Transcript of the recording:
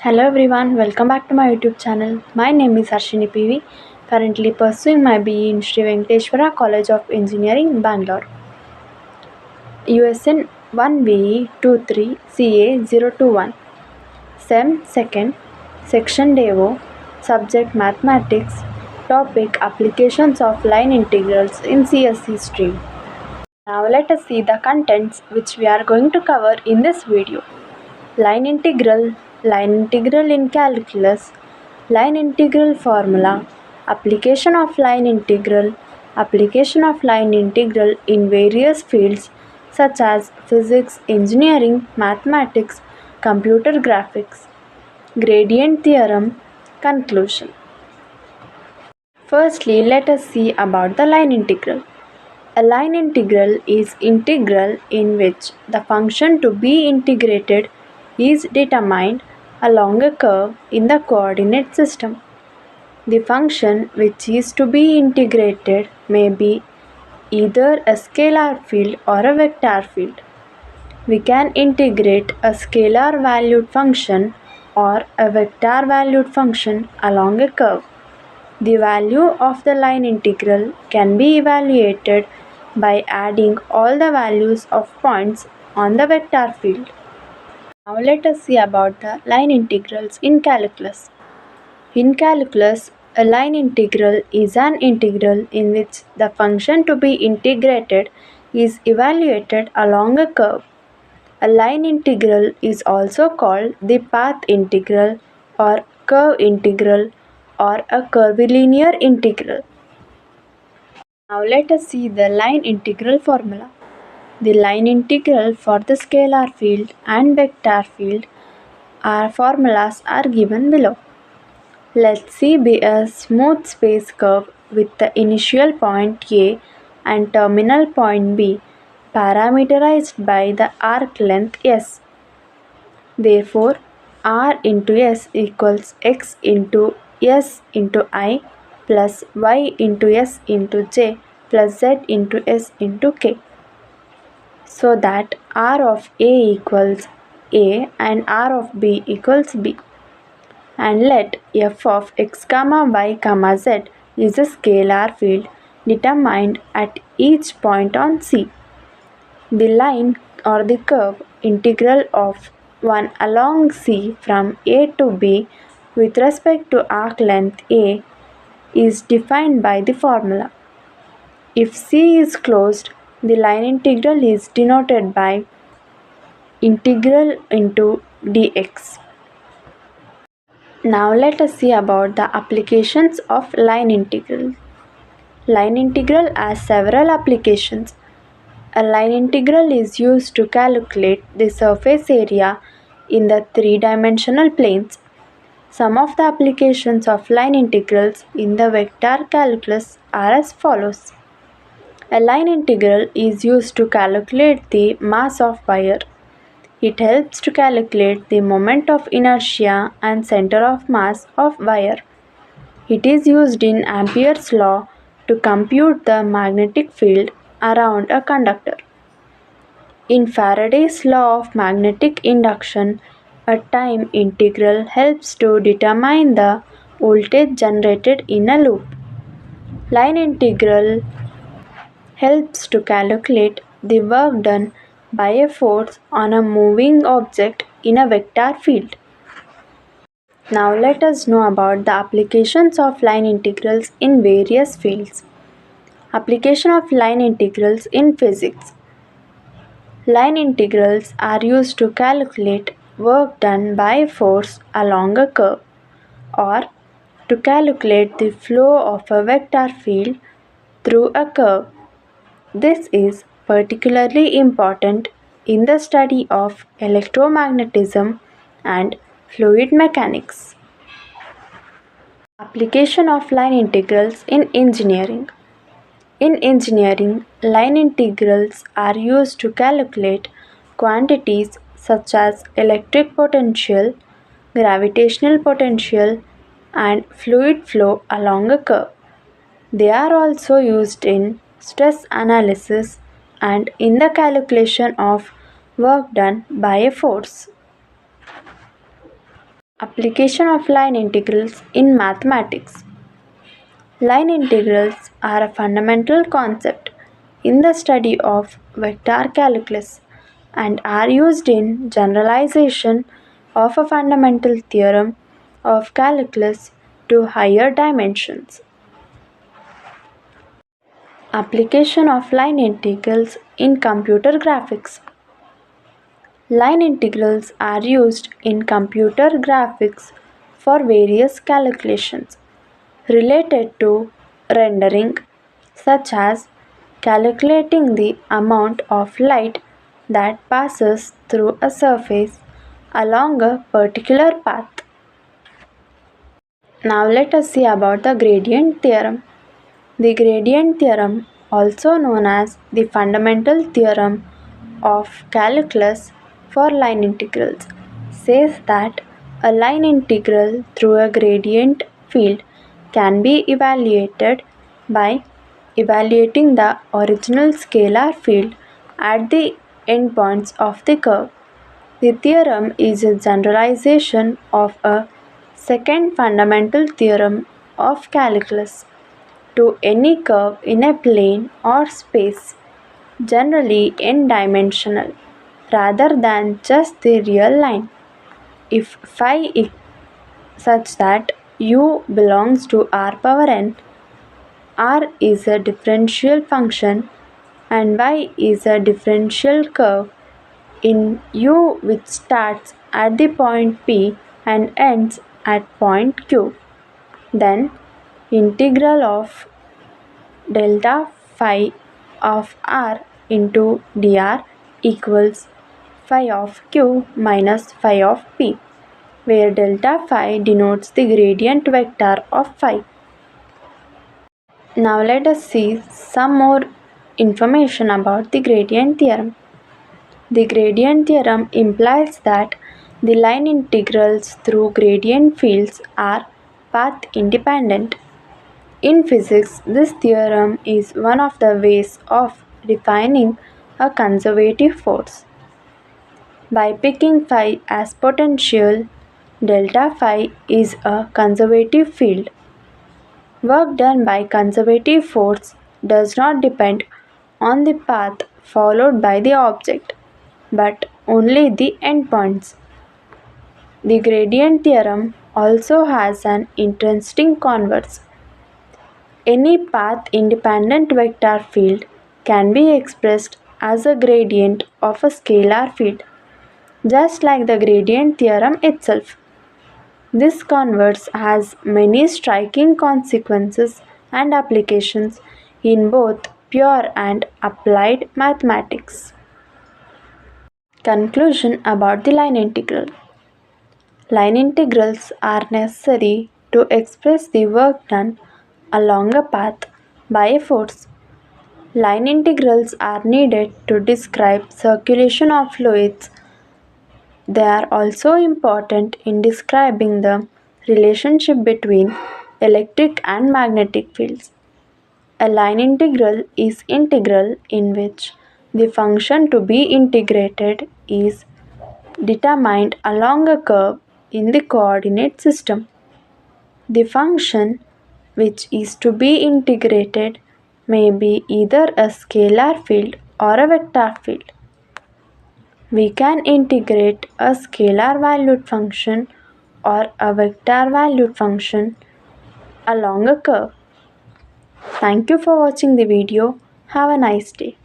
Hello everyone, welcome back to my YouTube channel. My name is Harshini.P.V. Currently pursuing my BE in Sri Venkateshwara College of Engineering, Bangalore. USN 1BE 23 CA 021. SEM 2nd, Section Devo, Subject Mathematics, Topic Applications of Line Integrals in CSE stream. Now let us see the contents which we are going to cover in this video. Line integral in calculus, line integral formula, application of line integral in various fields such as physics, engineering, mathematics, computer graphics, gradient theorem, conclusion. Firstly, let us see about the line integral. A line integral is integral in which the function to be integrated is determined along a curve in the coordinate system. The function which is to be integrated may be either a scalar field or a vector field. We can integrate a scalar valued function or a vector valued function along a curve. The value of the line integral can be evaluated by adding all the values of points on the vector field. Now let us see about the line integrals in calculus. In calculus, a line integral is an integral in which the function to be integrated is evaluated along a curve. A line integral is also called the path integral or curve integral or a curvilinear integral. Now let us see the line integral formula. The line integral for the scalar field and vector field formulas are given below. Let C be a smooth space curve with the initial point A and terminal point B parameterized by the arc length S. Therefore, R into S equals X into S into I plus Y into S into J plus Z into S into K. So that R of A equals A and R of B equals B. And let f of x comma y comma z is a scalar field determined at each point on C. The line or the curve integral of one along C from A to B with respect to arc length A is defined by the formula. If C is closed, the line integral is denoted by integral into dx. Now let us see about the applications of line integral. Line integral has several applications. A line integral is used to calculate the surface area in the three-dimensional planes. Some of the applications of line integrals in the vector calculus are as follows. A line integral is used to calculate the mass of wire. It helps to calculate the moment of inertia and center of mass of wire. It is used in Ampere's law to compute the magnetic field around a conductor. In Faraday's law of magnetic induction, a time integral helps to determine the voltage generated in a loop. Line integral helps to calculate the work done by a force on a moving object in a vector field. Now let us know about the applications of line integrals in various fields. Application of line integrals in physics. Line integrals are used to calculate work done by a force along a curve or to calculate the flow of a vector field through a curve. This is particularly important in the study of electromagnetism and fluid mechanics. Application of line integrals in engineering. In engineering, line integrals are used to calculate quantities such as electric potential, gravitational potential, and fluid flow along a curve. They are also used in stress analysis and in the calculation of work done by a force. Application of line integrals in mathematics. Line integrals are a fundamental concept in the study of vector calculus and are used in generalization of a fundamental theorem of calculus to higher dimensions. Application of line integrals in computer graphics. Line integrals are used in computer graphics for various calculations related to rendering, such as calculating the amount of light that passes through a surface along a particular path. Now let us see about the gradient theorem. The gradient theorem, also known as the fundamental theorem of calculus for line integrals, says that a line integral through a gradient field can be evaluated by evaluating the original scalar field at the endpoints of the curve. The theorem is a generalization of a second fundamental theorem of calculus to any curve in a plane or space, generally n-dimensional, rather than just the real line. If phi is such that u belongs to r power n, r is a differential function and y is a differential curve in u which starts at the point P and ends at point Q, then integral of delta phi of r into dr equals phi of q minus phi of p, where delta phi denotes the gradient vector of phi. Now let us see some more information about the gradient theorem. The gradient theorem implies that the line integrals through gradient fields are path independent. In physics, this theorem is one of the ways of defining a conservative force. By picking phi as potential, delta phi is a conservative field. Work done by conservative force does not depend on the path followed by the object, but only the endpoints. The gradient theorem also has an interesting converse. Any path independent vector field can be expressed as a gradient of a scalar field, just like the gradient theorem itself. This converse has many striking consequences and applications in both pure and applied mathematics. Conclusion about the line integral. Line integrals are necessary to express the work done along a path by a force. Line integrals are needed to describe circulation of fluids. They are also important in describing the relationship between electric and magnetic fields. A line integral is integral in which the function to be integrated is determined along a curve in the coordinate system. The function which is to be integrated may be either a scalar field or a vector field. We can integrate a scalar valued function or a vector valued function along a curve. Thank you for watching the video. Have a nice day.